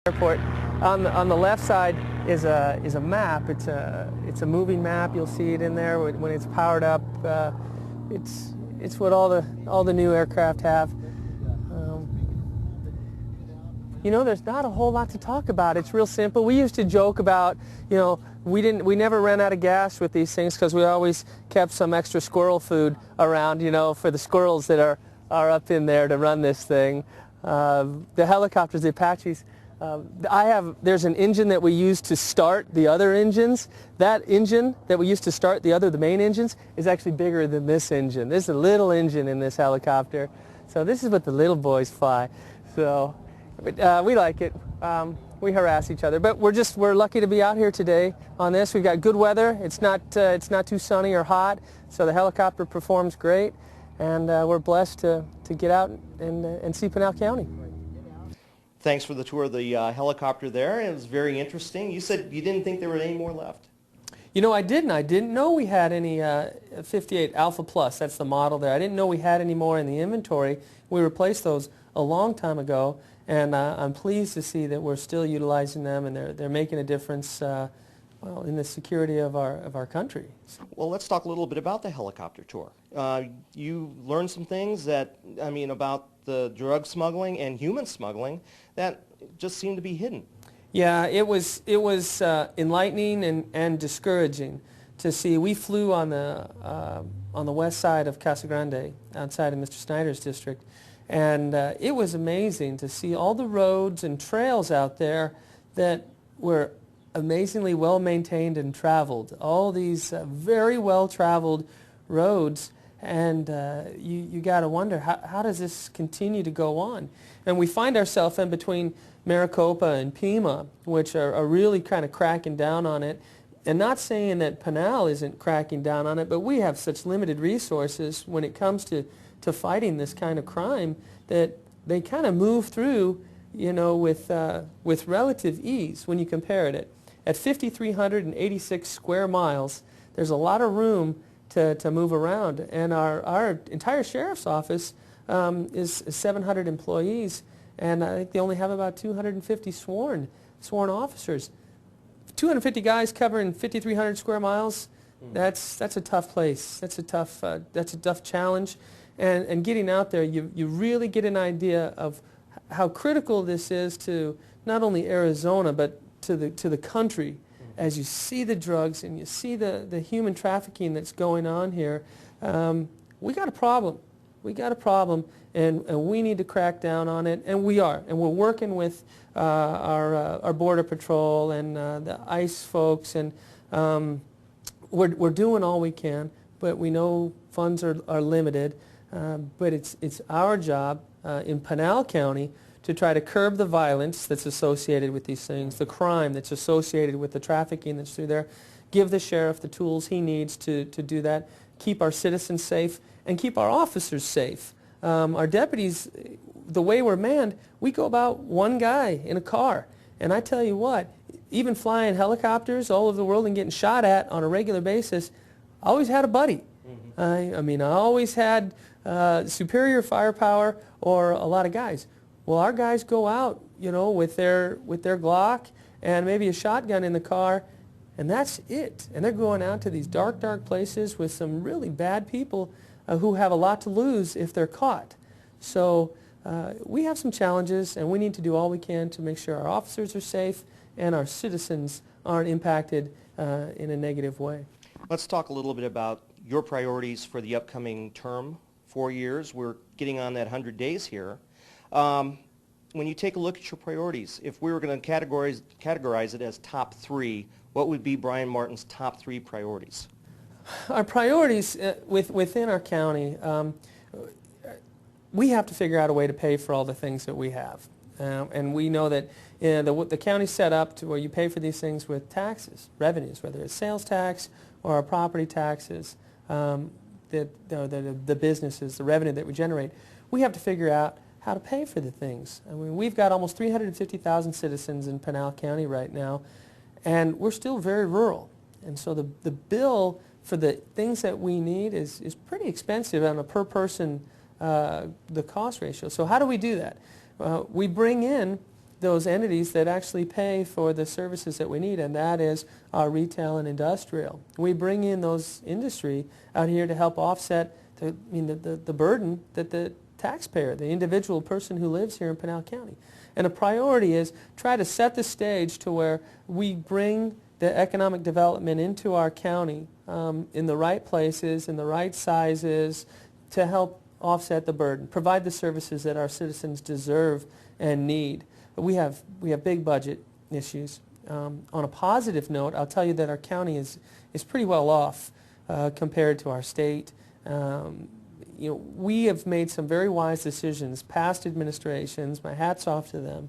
Airport. On the left side is a map. It's a moving map. You'll see it in there when it's powered up. It's what all the new aircraft have. You know, there's not a whole lot to talk about. It's real simple. We used to joke about, you know, we never ran out of gas with these things because we always kept some extra squirrel food around, you know, for the squirrels that are up in there to run this thing. The helicopters, the Apaches, there's an engine that we use to start the other engines. That engine that we used to start the main engines is actually bigger than this engine. There's a little engine in this helicopter. So this is what the little boys fly. So we like it. We harass each other, but we're lucky to be out here today on this. We've got good weather. It's not too sunny or hot, so the helicopter performs great, and we're blessed to get out and see Pinal County. Thanks for the tour of the helicopter there. It was very interesting. You said you didn't think there were any more left. You know, I didn't. I didn't know we had any 58 Alpha Plus. That's the model there. I didn't know we had any more in the inventory. We replaced those a long time ago, and I'm pleased to see that we're still utilizing them, and they're making a difference well, in the security of our country. Well, let's talk a little bit about the helicopter tour. You learned some things about the drug smuggling and human smuggling that just seemed to be hidden. Yeah, it was enlightening and discouraging to see. We flew on the west side of Casa Grande, outside of Mr. Snyder's district, and it was amazing to see all the roads and trails out there that were amazingly well maintained and traveled. All these very well traveled roads, and you got to wonder, how does this continue to go on? And we find ourselves in between Maricopa and Pima, which are really kind of cracking down on it. And not saying that Pinal isn't cracking down on it, but we have such limited resources when it comes to fighting this kind of crime that they kind of move through, you know, with relative ease when you compare it. At 5,386 square miles, there's a lot of room to move around. And our entire sheriff's office is 700 employees, and I think they only have about 250 sworn officers. 250 guys covering 5,300 square miles. That's a tough place. That's a tough challenge. And getting out there, you really get an idea of how critical this is to not only Arizona but to the country. As you see the drugs and you see the human trafficking that's going on here, we got a problem. We got a problem, and we need to crack down on it, and we are. And we're working with our Border Patrol and the ICE folks, and we're doing all we can, but we know funds are limited. But it's our job in Pinal County to try to curb the violence that's associated with these things, the crime that's associated with the trafficking that's through there, give the sheriff the tools he needs to do that, keep our citizens safe, and keep our officers safe. Our deputies, the way we're manned, we go about one guy in a car. And I tell you what, even flying helicopters all over the world and getting shot at on a regular basis, I always had a buddy. I mean, I always had superior firepower or a lot of guys. Well, our guys go out, you know, with their Glock and maybe a shotgun in the car, and that's it. And they're going out to these dark, dark places with some really bad people who have a lot to lose if they're caught. So we have some challenges, and we need to do all we can to make sure our officers are safe and our citizens aren't impacted in a negative way. Let's talk a little bit about your priorities for the upcoming term, 4 years. We're getting on that 100 days here. When you take a look at your priorities, if we were going to categorize it as top 3, what would be Bryan Martyn's top 3 priorities? Our priorities within our county, we have to figure out a way to pay for all the things that we have. And we know that the county's set up to where you pay for these things with taxes, revenues, whether it's sales tax or our property taxes, the businesses, the revenue that we generate. We have to figure out how to pay for the things. I mean, we've got almost 350,000 citizens in Pinal County right now, and we're still very rural. And so the bill for the things that we need is pretty expensive on a per person the cost ratio. So how do we do that? We bring in those entities that actually pay for the services that we need, and that is our retail and industrial. We bring in those industry out here to help offset the burden that the taxpayer, the individual person who lives here in Pinal County. And a priority is try to set the stage to where we bring the economic development into our county in the right places, in the right sizes, to help offset the burden, provide the services that our citizens deserve and need. We have big budget issues. On a positive note, I'll tell you that our county is pretty well off compared to our state. We have made some very wise decisions, past administrations, my hat's off to them,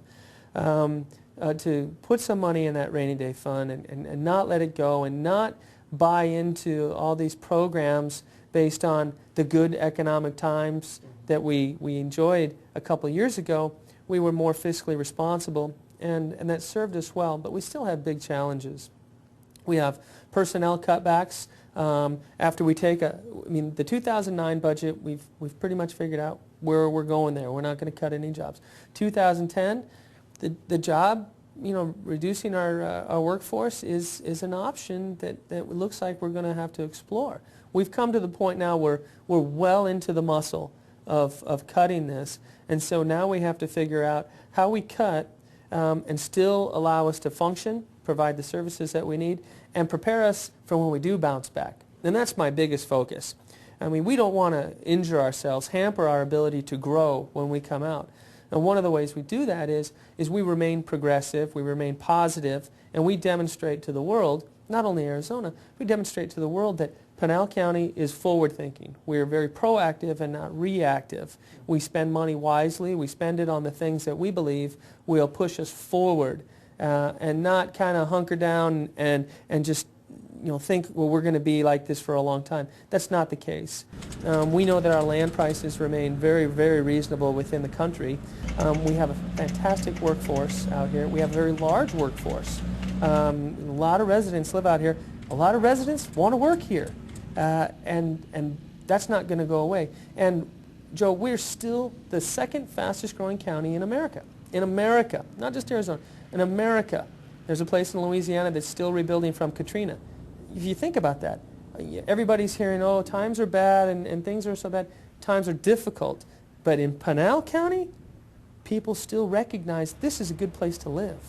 to put some money in that rainy day fund and not let it go and not buy into all these programs based on the good economic times that we enjoyed a couple of years ago. We were more fiscally responsible, and that served us well, but we still have big challenges. We have personnel cutbacks. After we take the 2009 budget, we've pretty much figured out where we're going there. We're not going to cut any jobs. 2010, the job, reducing our workforce is an option that looks like we're going to have to explore. We've come to the point now where we're well into the muscle of cutting this, and so now we have to figure out how we cut and still allow us to function, provide the services that we need, and prepare us for when we do bounce back. And that's my biggest focus. We don't want to injure ourselves, hamper our ability to grow when we come out. And one of the ways we do that is we remain progressive, we remain positive, and we demonstrate to the world, not only Arizona, we demonstrate to the world that Pinal County is forward-thinking. We are very proactive and not reactive. We spend money wisely. We spend it on the things that we believe will push us forward, and not kind of hunker down and just think, well, we're going to be like this for a long time. That's not the case. We know that our land prices remain very, very reasonable within the country. We have a fantastic workforce out here. We have a very large workforce. A lot of residents live out here. A lot of residents want to work here. And that's not going to go away. And Joe, we're still the second fastest growing county in America. In America, not just Arizona. In America, there's a place in Louisiana that's still rebuilding from Katrina. If you think about that, everybody's hearing, oh, times are bad and things are so bad. Times are difficult. But in Pinal County, people still recognize this is a good place to live.